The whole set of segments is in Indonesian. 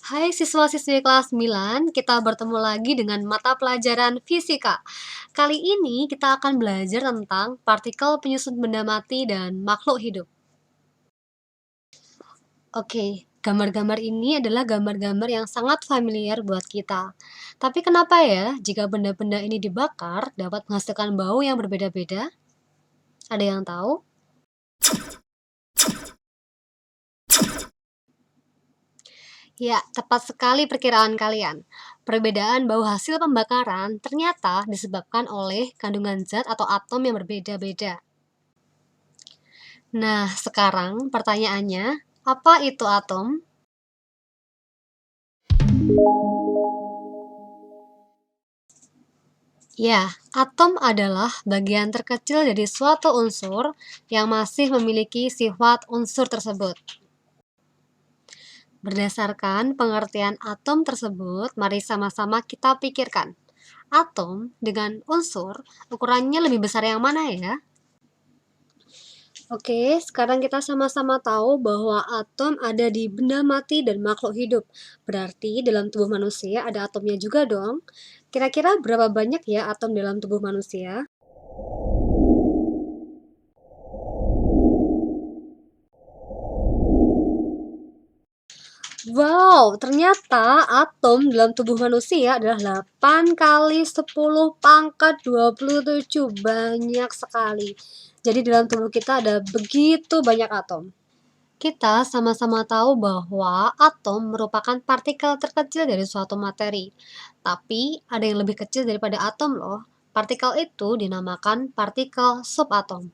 Hai siswa-siswi kelas 9, kita bertemu lagi dengan mata pelajaran fisika. Kali ini kita akan belajar tentang partikel penyusun benda mati dan makhluk hidup. Oke, gambar-gambar ini adalah gambar-gambar yang sangat familiar buat kita. Tapi kenapa ya, jika benda-benda ini dibakar, dapat menghasilkan bau yang berbeda-beda? Ada yang tahu? Ya, tepat sekali perkiraan kalian. Perbedaan bau hasil pembakaran ternyata disebabkan oleh kandungan zat atau atom yang berbeda-beda. Nah, sekarang pertanyaannya, apa itu atom? Ya, atom adalah bagian terkecil dari suatu unsur yang masih memiliki sifat unsur tersebut. Berdasarkan pengertian atom tersebut, mari sama-sama kita pikirkan. Atom dengan unsur, ukurannya lebih besar yang mana ya? Oke, sekarang kita sama-sama tahu bahwa atom ada di benda mati dan makhluk hidup. Berarti dalam tubuh manusia ada atomnya juga dong. Kira-kira berapa banyak ya atom dalam tubuh manusia? Wow, ternyata atom dalam tubuh manusia adalah 8 kali 10 pangkat 27. Banyak sekali. Jadi dalam tubuh kita ada begitu banyak atom. Kita sama-sama tahu bahwa atom merupakan partikel terkecil dari suatu materi. Tapi ada yang lebih kecil daripada atom loh. Partikel itu dinamakan partikel subatom.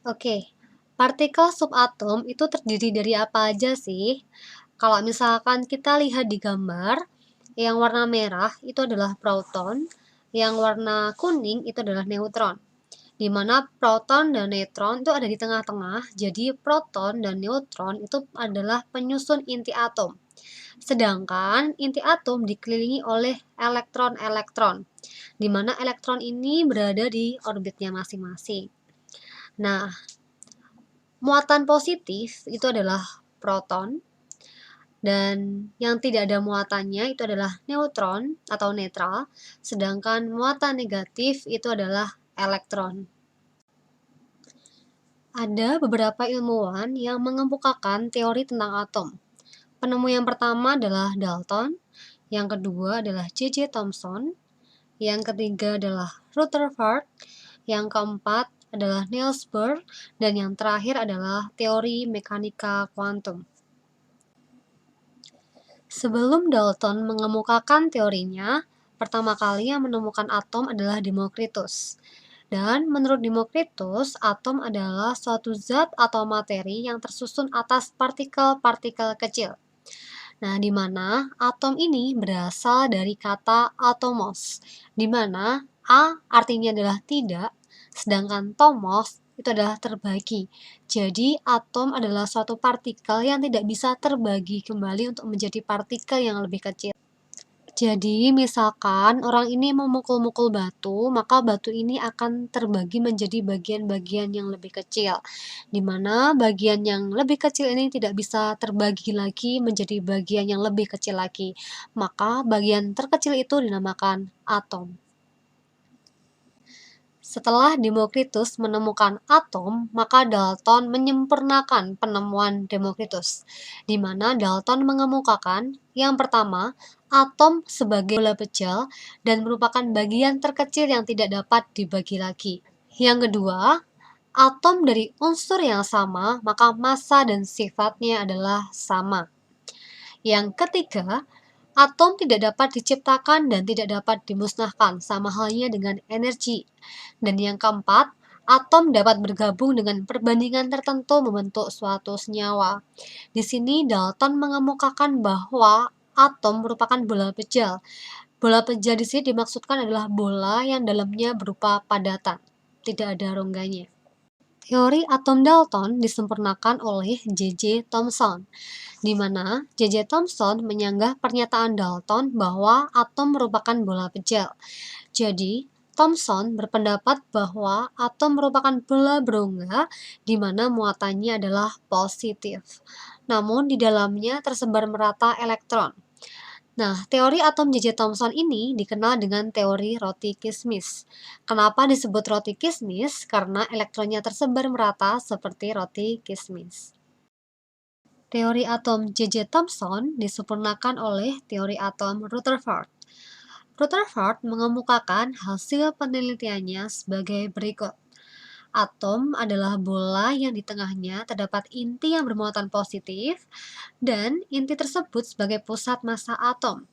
Oke, partikel subatom itu terdiri dari apa aja sih? Kalau misalkan kita lihat di gambar, yang warna merah itu adalah proton, yang warna kuning itu adalah neutron. Di mana proton dan neutron itu ada di tengah-tengah, jadi proton dan neutron itu adalah penyusun inti atom. Sedangkan inti atom dikelilingi oleh elektron-elektron, di mana elektron ini berada di orbitnya masing-masing. Nah, muatan positif itu adalah proton, dan yang tidak ada muatannya itu adalah neutron atau netral, sedangkan muatan negatif itu adalah elektron. Ada beberapa ilmuwan yang mengemukakan teori tentang atom. Penemu yang pertama adalah Dalton, yang kedua adalah J.J. Thomson, yang ketiga adalah Rutherford, yang keempat adalah Niels Bohr, dan yang terakhir adalah teori mekanika kuantum. Sebelum Dalton mengemukakan teorinya, pertama kali yang menemukan atom adalah Demokritus. Dan menurut Demokritus, atom adalah suatu zat atau materi yang tersusun atas partikel-partikel kecil. Nah, di mana atom ini berasal dari kata atomos, di mana A artinya adalah tidak, sedangkan tomos itu adalah terbagi. Jadi, atom adalah suatu partikel yang tidak bisa terbagi kembali untuk menjadi partikel yang lebih kecil. Jadi, misalkan orang ini memukul-mukul batu, maka batu ini akan terbagi menjadi bagian-bagian yang lebih kecil, di mana bagian yang lebih kecil ini tidak bisa terbagi lagi menjadi bagian yang lebih kecil lagi. Maka, bagian terkecil itu dinamakan atom. Setelah Demokritus menemukan atom, maka Dalton menyempurnakan penemuan Demokritus, di mana Dalton mengemukakan yang pertama, atom sebagai bola pecel dan merupakan bagian terkecil yang tidak dapat dibagi lagi. Yang kedua, atom dari unsur yang sama, maka massa dan sifatnya adalah sama. Yang ketiga, atom tidak dapat diciptakan dan tidak dapat dimusnahkan, sama halnya dengan energi. Dan yang keempat, atom dapat bergabung dengan perbandingan tertentu membentuk suatu senyawa. Di sini Dalton mengemukakan bahwa atom merupakan bola pejal. Bola pejal di sini dimaksudkan adalah bola yang dalamnya berupa padatan, tidak ada rongganya. Teori atom Dalton disempurnakan oleh J.J. Thomson, di mana J.J. Thomson menyanggah pernyataan Dalton bahwa atom merupakan bola pejal. Jadi, Thomson berpendapat bahwa atom merupakan bola berongga di mana muatannya adalah positif. Namun di dalamnya tersebar merata elektron. Nah, teori atom J.J. Thomson ini dikenal dengan teori roti kismis. Kenapa disebut roti kismis? Karena elektronnya tersebar merata seperti roti kismis. Teori atom J.J. Thomson disempurnakan oleh teori atom Rutherford. Rutherford mengemukakan hasil penelitiannya sebagai berikut. Atom adalah bola yang di tengahnya terdapat inti yang bermuatan positif dan inti tersebut sebagai pusat massa atom.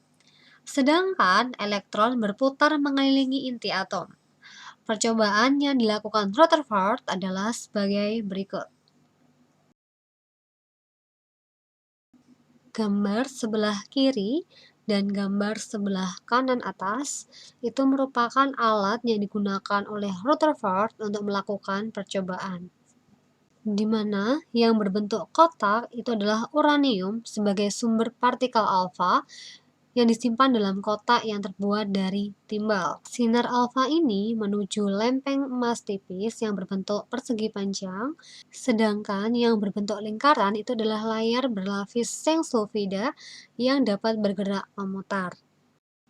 Sedangkan elektron berputar mengelilingi inti atom. Percobaan yang dilakukan Rutherford adalah sebagai berikut. Gambar sebelah kiri dan gambar sebelah kanan atas itu merupakan alat yang digunakan oleh Rutherford untuk melakukan percobaan. Di mana yang berbentuk kotak itu adalah uranium sebagai sumber partikel alfa yang disimpan dalam kotak yang terbuat dari timbal. Sinar alfa ini menuju lempeng emas tipis yang berbentuk persegi panjang, sedangkan yang berbentuk lingkaran itu adalah layar berlapis seng sulfida yang dapat bergerak memutar.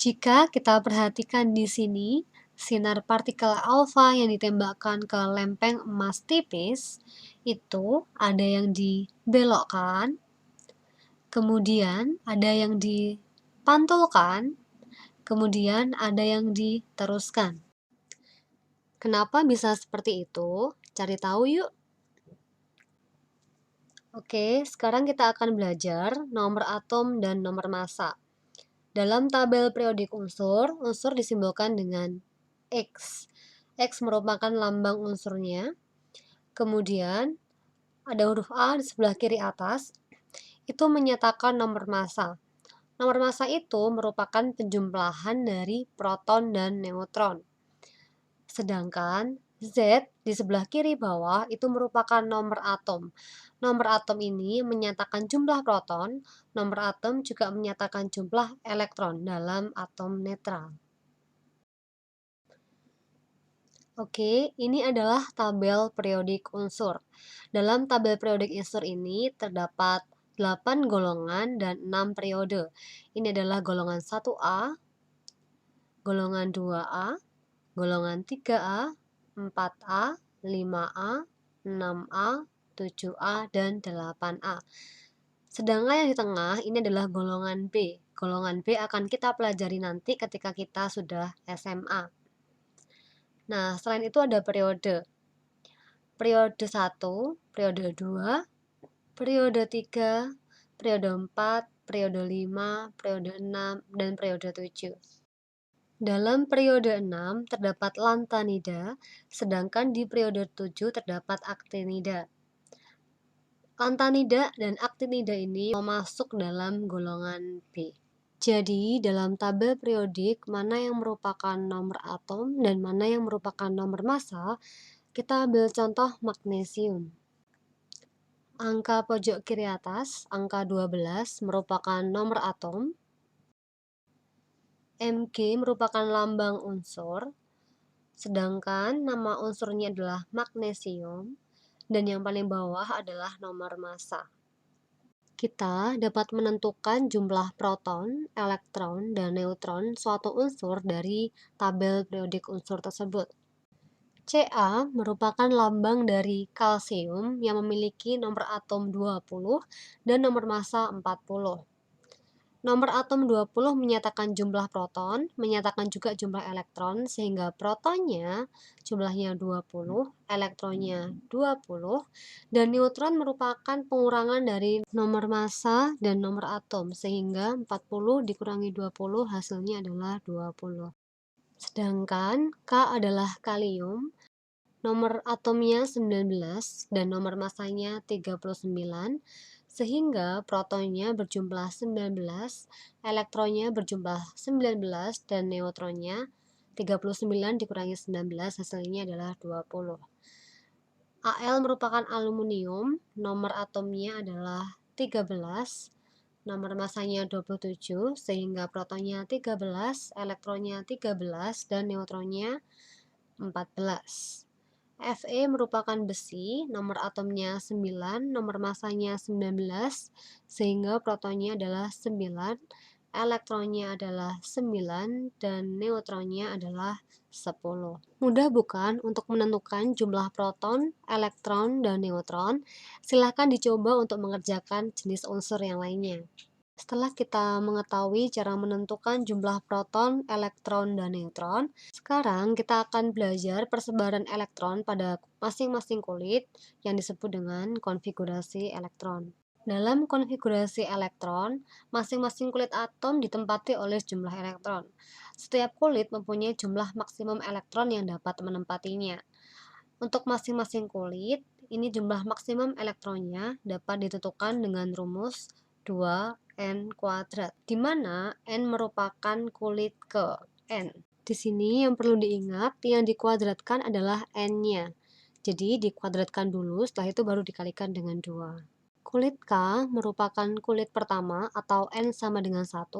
Jika kita perhatikan di sini, sinar partikel alfa yang ditembakkan ke lempeng emas tipis itu ada yang dibelokkan, kemudian ada yang dipantulkan, kemudian ada yang diteruskan. Kenapa bisa seperti itu? Cari tahu yuk. Oke, sekarang kita akan belajar nomor atom dan nomor massa. Dalam tabel periodik unsur, unsur disimbolkan dengan X. X merupakan lambang unsurnya. Kemudian, ada huruf A di sebelah kiri atas, itu menyatakan nomor massa. Nomor massa itu merupakan penjumlahan dari proton dan neutron. Sedangkan Z di sebelah kiri bawah itu merupakan nomor atom. Nomor atom ini menyatakan jumlah proton, nomor atom juga menyatakan jumlah elektron dalam atom netral. Oke, ini adalah tabel periodik unsur. Dalam tabel periodik unsur ini terdapat 8 golongan dan 6 periode. Ini adalah golongan 1A, golongan 2A, golongan 3A, 4A, 5A, 6A, 7A, dan 8A. Sedangkan yang di tengah ini adalah golongan B. Golongan B akan kita pelajari nanti ketika kita sudah SMA. Nah, selain itu ada periode. Periode 1, periode 2, periode 3, periode 4, periode 5, periode 6, dan periode 7. Dalam periode 6 terdapat lantanida, sedangkan di periode 7 terdapat aktinida. Lantanida dan aktinida ini masuk dalam golongan B. Jadi, dalam tabel periodik, mana yang merupakan nomor atom dan mana yang merupakan nomor massa, kita ambil contoh magnesium. Angka pojok kiri atas, angka 12, merupakan nomor atom. Mg merupakan lambang unsur, sedangkan nama unsurnya adalah magnesium, dan yang paling bawah adalah nomor massa. Kita dapat menentukan jumlah proton, elektron, dan neutron suatu unsur dari tabel periodik unsur tersebut. Ca merupakan lambang dari kalsium yang memiliki nomor atom 20 dan nomor massa 40. Nomor atom 20 menyatakan jumlah proton, menyatakan juga jumlah elektron, sehingga protonnya jumlahnya 20, elektronnya 20, dan neutron merupakan pengurangan dari nomor massa dan nomor atom, sehingga 40 dikurangi 20 hasilnya adalah 20. Sedangkan K adalah kalium, nomor atomnya 19 dan nomor massanya 39, sehingga protonnya berjumlah 19, elektronnya berjumlah 19, dan neutronnya 39 dikurangi 19 hasilnya adalah 20. Al merupakan aluminium, nomor atomnya adalah 13, nomor masanya 27, sehingga protonnya 13, elektronnya 13, dan neutronnya 14. Fe merupakan besi, nomor atomnya 9, nomor masanya 19, sehingga protonnya adalah 9, elektronnya adalah 9, dan neutronnya adalah 10. Mudah bukan untuk menentukan jumlah proton, elektron, dan neutron? Silakan dicoba untuk mengerjakan jenis unsur yang lainnya. Setelah kita mengetahui cara menentukan jumlah proton, elektron, dan neutron, sekarang kita akan belajar persebaran elektron pada masing-masing kulit yang disebut dengan konfigurasi elektron. Dalam konfigurasi elektron, masing-masing kulit atom ditempati oleh jumlah elektron. Setiap kulit mempunyai jumlah maksimum elektron yang dapat menempatinya. Untuk masing-masing kulit, ini jumlah maksimum elektronnya dapat ditentukan dengan rumus 2n kuadrat, di mana n merupakan kulit ke n. Di sini yang perlu diingat, yang dikuadratkan adalah n-nya. Jadi dikuadratkan dulu, setelah itu baru dikalikan dengan 2. Kulit K merupakan kulit pertama atau n sama dengan 1,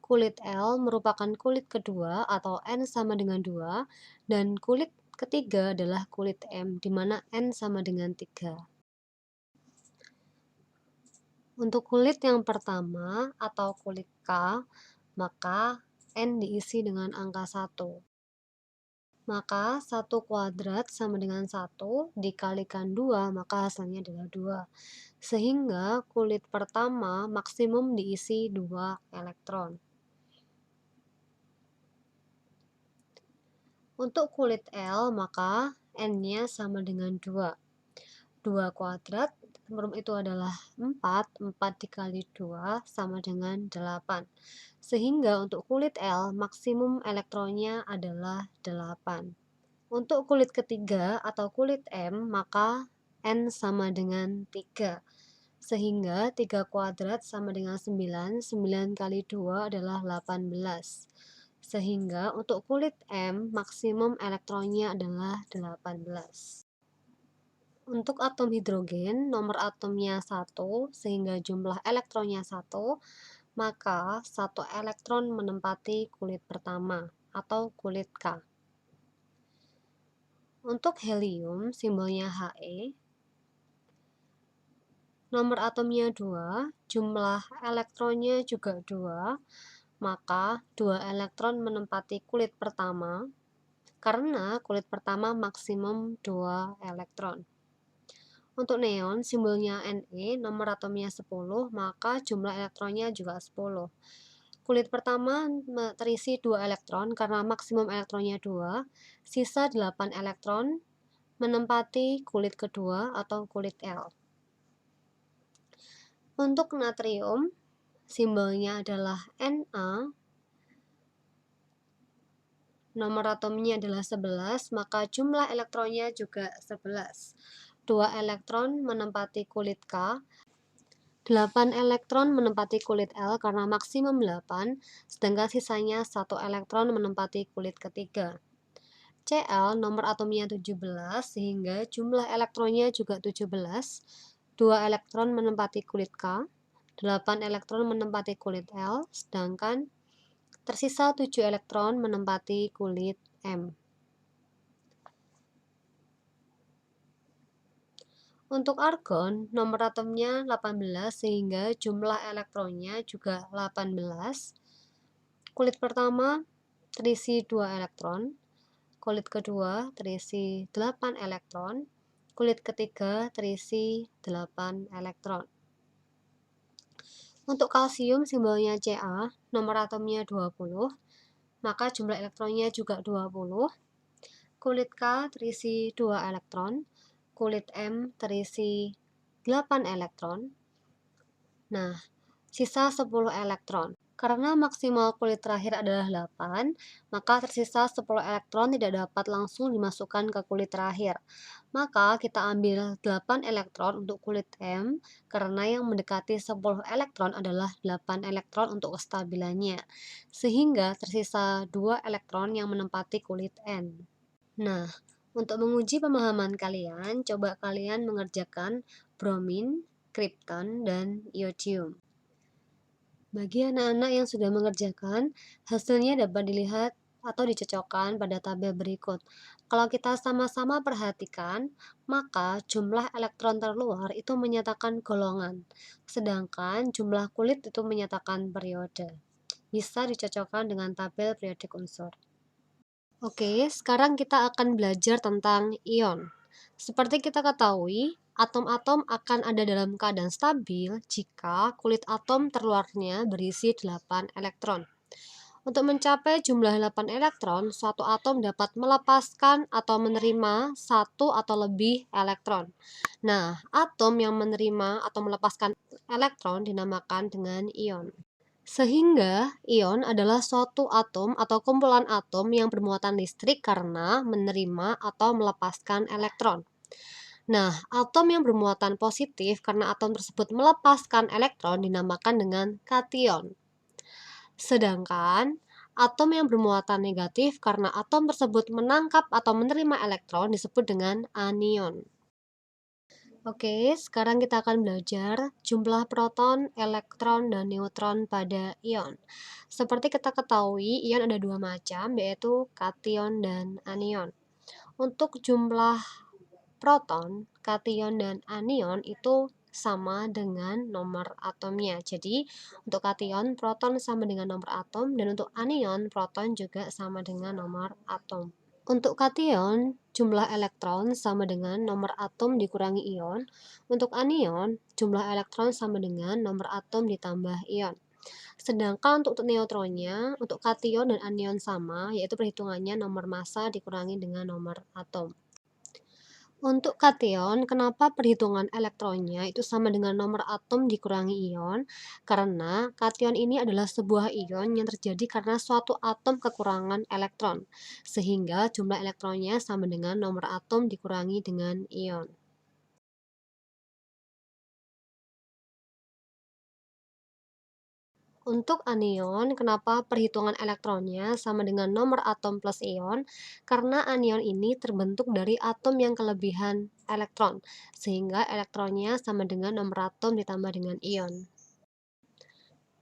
kulit L merupakan kulit kedua atau n sama dengan 2, dan kulit ketiga adalah kulit M, di mana n sama dengan 3. Untuk kulit yang pertama atau kulit K, maka n diisi dengan angka 1. Maka 1 kuadrat sama dengan 1 dikalikan 2, maka hasilnya adalah 2. Sehingga kulit pertama maksimum diisi 2 elektron. Untuk kulit L, maka n-nya sama dengan 2. 2 kuadrat itu adalah 4, 4 dikali 2 sama dengan 8. Sehingga untuk kulit L, maksimum elektronnya adalah 8. Untuk kulit ketiga atau kulit M, maka N sama dengan 3. Sehingga 3 kuadrat sama dengan 9, 9 kali 2 adalah 18. Sehingga untuk kulit M, maksimum elektronnya adalah 18. Untuk atom hidrogen, nomor atomnya 1, sehingga jumlah elektronnya 1, maka 1 elektron menempati kulit pertama atau kulit K. Untuk helium, simbolnya He, nomor atomnya 2, jumlah elektronnya juga 2, maka 2 elektron menempati kulit pertama, karena kulit pertama maksimum 2 elektron. Untuk neon, simbolnya Ne, nomor atomnya 10, maka jumlah elektronnya juga 10. Kulit pertama terisi 2 elektron karena maksimum elektronnya 2, sisa 8 elektron menempati kulit kedua atau kulit L. Untuk natrium, simbolnya adalah Na, nomor atomnya adalah 11, maka jumlah elektronnya juga 11. 2 elektron menempati kulit K, 8 elektron menempati kulit L karena maksimum 8, sedangkan sisanya 1 elektron menempati kulit ketiga. Cl nomor atomnya 17, sehingga jumlah elektronnya juga 17. 2 elektron menempati kulit K, 8 elektron menempati kulit L, sedangkan tersisa 7 elektron menempati kulit M. Untuk argon, nomor atomnya 18, sehingga jumlah elektronnya juga 18. Kulit pertama terisi 2 elektron, kulit kedua terisi 8 elektron, kulit ketiga terisi 8 elektron. Untuk kalsium, simbolnya Ca, nomor atomnya 20, maka jumlah elektronnya juga 20. Kulit K terisi 2 elektron, kulit M terisi 8 elektron. Nah, sisa 10 elektron. Karena maksimal kulit terakhir adalah 8, maka tersisa 10 elektron tidak dapat langsung dimasukkan ke kulit terakhir. Maka kita ambil 8 elektron untuk kulit M, karena yang mendekati 10 elektron adalah 8 elektron untuk kestabilannya. Sehingga tersisa 2 elektron yang menempati kulit N. Nah, untuk menguji pemahaman kalian, coba kalian mengerjakan bromin, kripton, dan iodium. Bagi anak-anak yang sudah mengerjakan, hasilnya dapat dilihat atau dicocokkan pada tabel berikut. Kalau kita sama-sama perhatikan, maka jumlah elektron terluar itu menyatakan golongan, sedangkan jumlah kulit itu menyatakan periode. Bisa dicocokkan dengan tabel periodik unsur. Oke, sekarang kita akan belajar tentang ion. Seperti kita ketahui, atom-atom akan ada dalam keadaan stabil jika kulit atom terluarnya berisi 8 elektron. Untuk mencapai jumlah 8 elektron, suatu atom dapat melepaskan atau menerima satu atau lebih elektron. Nah, atom yang menerima atau melepaskan elektron dinamakan dengan ion. Sehingga, ion adalah suatu atom atau kumpulan atom yang bermuatan listrik karena menerima atau melepaskan elektron. Nah, atom yang bermuatan positif karena atom tersebut melepaskan elektron dinamakan dengan kation. Sedangkan, atom yang bermuatan negatif karena atom tersebut menangkap atau menerima elektron disebut dengan anion. Oke, sekarang kita akan belajar jumlah proton, elektron, dan neutron pada ion. Seperti kita ketahui, ion ada dua macam, yaitu kation dan anion. Untuk jumlah proton, kation, dan anion itu sama dengan nomor atomnya. Jadi, untuk kation, proton sama dengan nomor atom, dan untuk anion, proton juga sama dengan nomor atom. Untuk kation, jumlah elektron sama dengan nomor atom dikurangi ion. Untuk anion, jumlah elektron sama dengan nomor atom ditambah ion. Sedangkan untuk neutronnya, untuk kation dan anion sama, yaitu perhitungannya nomor massa dikurangi dengan nomor atom. Untuk kation, kenapa perhitungan elektronnya itu sama dengan nomor atom dikurangi ion? Karena kation ini adalah sebuah ion yang terjadi karena suatu atom kekurangan elektron, sehingga jumlah elektronnya sama dengan nomor atom dikurangi dengan ion. Untuk anion, kenapa perhitungan elektronnya sama dengan nomor atom plus ion? Karena anion ini terbentuk dari atom yang kelebihan elektron, sehingga elektronnya sama dengan nomor atom ditambah dengan ion.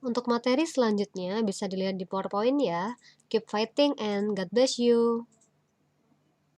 Untuk materi selanjutnya bisa dilihat di PowerPoint ya. Keep fighting and God bless you.